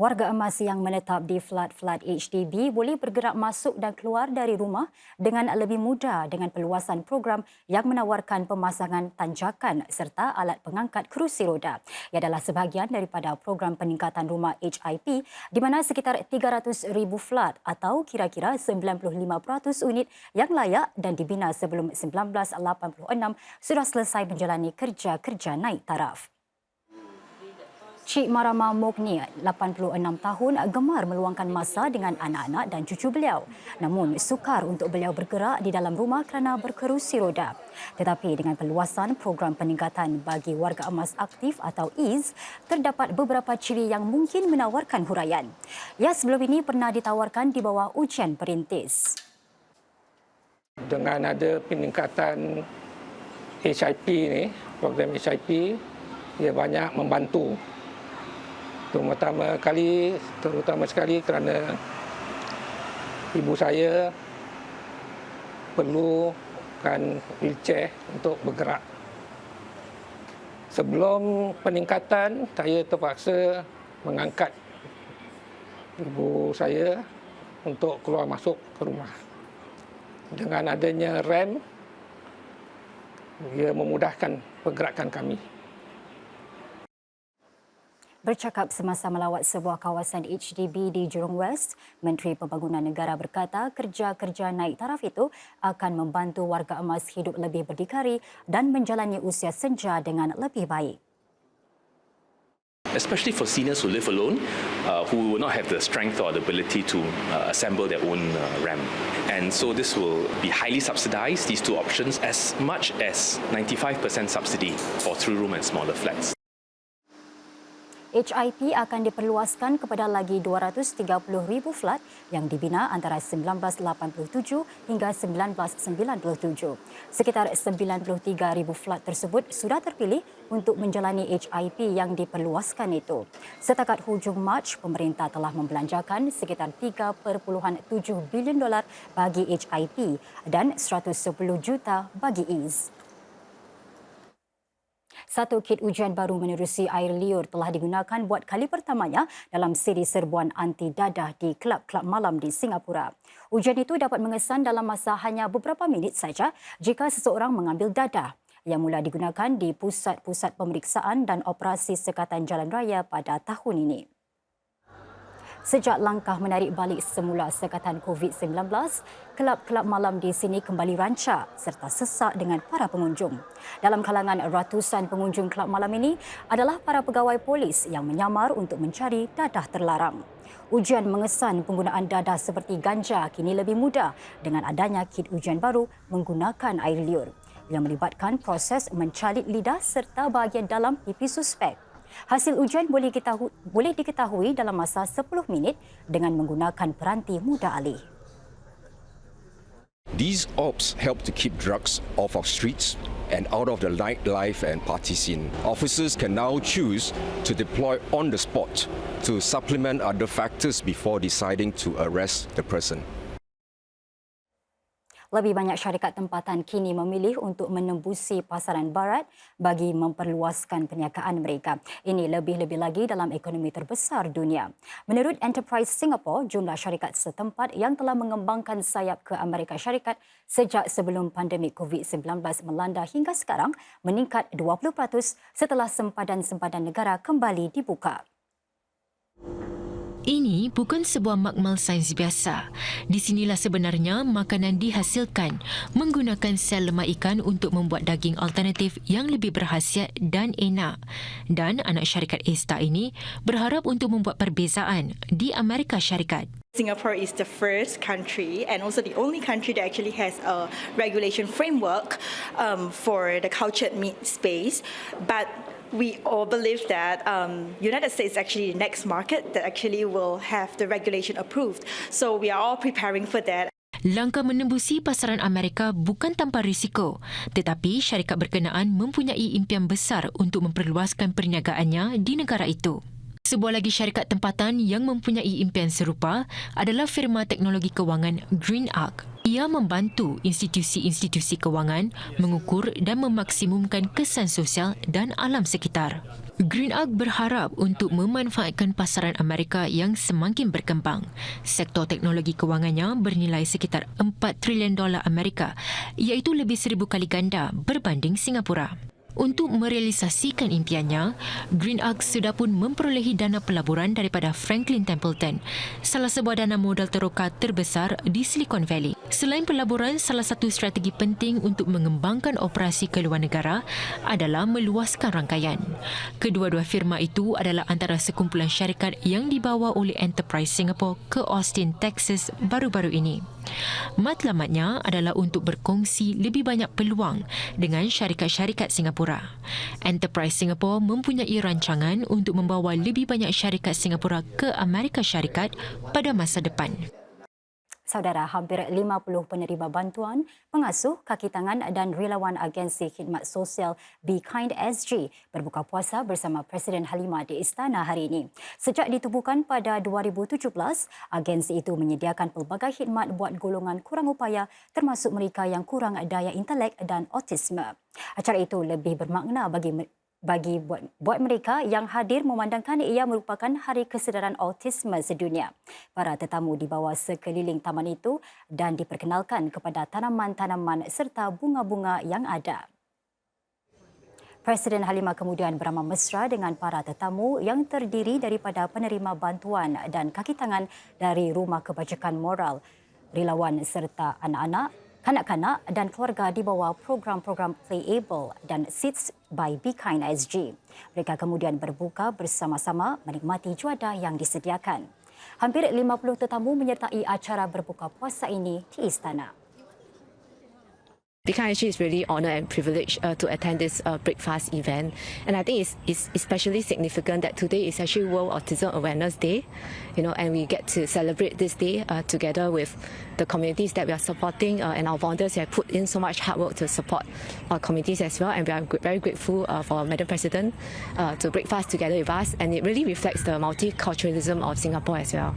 Warga emas yang menetap di flat-flat HDB boleh bergerak masuk dan keluar dari rumah dengan lebih mudah dengan perluasan program yang menawarkan pemasangan tanjakan serta alat pengangkat kerusi roda. Ia adalah sebahagian daripada program peningkatan rumah HIP di mana sekitar 300,000 flat atau kira-kira 95% unit yang layak dan dibina sebelum 1986 sudah selesai menjalani kerja-kerja naik taraf. Cik Marama Mogni, 86 tahun, gemar meluangkan masa dengan anak-anak dan cucu beliau. Namun, sukar untuk beliau bergerak di dalam rumah kerana berkerusi roda. Tetapi dengan perluasan program peningkatan bagi warga emas aktif atau EASE, terdapat beberapa ciri yang mungkin menawarkan huraian. Ia sebelum ini pernah ditawarkan di bawah ujian perintis. Dengan ada peningkatan HIP ni, program HIP, ia banyak membantu. Terutama sekali kerana ibu saya perlukan wheelchair untuk bergerak. Sebelum peningkatan, saya terpaksa mengangkat ibu saya untuk keluar masuk ke rumah. Dengan adanya ramp, ia memudahkan pergerakan kami. Bercakap semasa melawat sebuah kawasan HDB di Jurong West, Menteri Pembangunan Negara berkata kerja-kerja naik taraf itu akan membantu warga emas hidup lebih berdikari dan menjalani usia senja dengan lebih baik. Especially for seniors who live alone, who will not have the strength or the ability to assemble their own ramp. And so this will be highly subsidized, these two options, as much as 95% subsidy for three-room and smaller flats. HIP akan diperluaskan kepada lagi 230,000 flat yang dibina antara 1987 hingga 1997. Sekitar 93,000 flat tersebut sudah terpilih untuk menjalani HIP yang diperluaskan itu. Setakat hujung Mac, pemerintah telah membelanjakan sekitar $3.7 bilion bagi HIP dan 110 juta bagi EASE. Satu kit ujian baru menerusi air liur telah digunakan buat kali pertamanya dalam siri serbuan anti dadah di kelab-kelab malam di Singapura. Ujian itu dapat mengesan dalam masa hanya beberapa minit saja jika seseorang mengambil dadah yang mula digunakan di pusat-pusat pemeriksaan dan operasi sekatan jalan raya pada tahun ini. Sejak langkah menarik balik semula sekatan COVID-19, kelab-kelab malam di sini kembali rancak serta sesak dengan para pengunjung. Dalam kalangan ratusan pengunjung kelab malam ini adalah para pegawai polis yang menyamar untuk mencari dadah terlarang. Ujian mengesan penggunaan dadah seperti ganja kini lebih mudah dengan adanya kit ujian baru menggunakan air liur yang melibatkan proses mencalik lidah serta bahagian dalam pipi suspek. Hasil ujian boleh diketahui dalam masa 10 minit dengan menggunakan peranti mudah alih. These ops help to keep drugs off of streets and out of the nightlife and party scene. Officers can now choose to deploy on the spot to supplement other factors before deciding to arrest the person. Lebih banyak syarikat tempatan kini memilih untuk menembusi pasaran barat bagi memperluaskan perniagaan mereka. Ini lebih-lebih lagi dalam ekonomi terbesar dunia. Menurut Enterprise Singapore, jumlah syarikat setempat yang telah mengembangkan sayap ke Amerika Syarikat sejak sebelum pandemik COVID-19 melanda hingga sekarang meningkat 20% setelah sempadan-sempadan negara kembali dibuka. Ini bukan sebuah makmal sains biasa. Di sinilah sebenarnya makanan dihasilkan menggunakan sel lemak ikan untuk membuat daging alternatif yang lebih berkhasiat dan enak. Dan anak syarikat Esta ini berharap untuk membuat perbezaan di Amerika Syarikat. Singapore is the first country and also the only country that actually has a regulation framework for the cultured meat space. But we all believe that United States is actually the next market that actually will have the regulation approved. So we are all preparing for that. Langkah menembusi pasaran Amerika bukan tanpa risiko, tetapi syarikat berkenaan mempunyai impian besar untuk memperluaskan perniagaannya di negara itu. Sebuah lagi syarikat tempatan yang mempunyai impian serupa adalah firma teknologi kewangan GreenArc. Ia membantu institusi-institusi kewangan mengukur dan memaksimumkan kesan sosial dan alam sekitar. GreenArc berharap untuk memanfaatkan pasaran Amerika yang semakin berkembang. Sektor teknologi kewangannya bernilai sekitar $4 trilion Amerika, iaitu lebih 1,000 kali ganda berbanding Singapura. Untuk merealisasikan impiannya, GreenArc sudah pun memperolehi dana pelaburan daripada Franklin Templeton, salah sebuah dana modal teroka terbesar di Silicon Valley. Selain pelaburan, salah satu strategi penting untuk mengembangkan operasi ke luar negara adalah meluaskan rangkaian. Kedua-dua firma itu adalah antara sekumpulan syarikat yang dibawa oleh Enterprise Singapore ke Austin, Texas baru-baru ini. Matlamatnya adalah untuk berkongsi lebih banyak peluang dengan syarikat-syarikat Singapura. Enterprise Singapore mempunyai rancangan untuk membawa lebih banyak syarikat Singapura ke Amerika Syarikat pada masa depan. Saudara, hampir 50 penerima bantuan, pengasuh, kaki tangan dan relawan agensi khidmat sosial Be Kind SG berbuka puasa bersama Presiden Halimah di Istana hari ini. Sejak ditubuhkan pada 2017, agensi itu menyediakan pelbagai khidmat buat golongan kurang upaya termasuk mereka yang kurang daya intelek dan autisme. Acara itu lebih bermakna bagi buat mereka yang hadir memandangkan ia merupakan Hari Kesedaran Autisme Sedunia. Para tetamu dibawa sekeliling taman itu dan diperkenalkan kepada tanaman-tanaman serta bunga-bunga yang ada. Presiden Halimah kemudian beramah mesra dengan para tetamu yang terdiri daripada penerima bantuan dan kaki tangan dari Rumah Kebajikan Moral, relawan serta anak-anak, kanak-kanak dan keluarga di bawah program-program Playable dan Seeds by Be Kind SG. Mereka kemudian berbuka bersama-sama menikmati juadah yang disediakan. Hampir 50 tetamu menyertai acara berbuka puasa ini di istana. Be Kind SG is really honoured and privileged to attend this breakfast event, and I think it's especially significant that today is actually World Autism Awareness Day, and we get to celebrate this day together with the communities that we are supporting, and our volunteers have put in so much hard work to support our communities as well, and we are very grateful for Madam President to breakfast together with us, and it really reflects the multiculturalism of Singapore as well.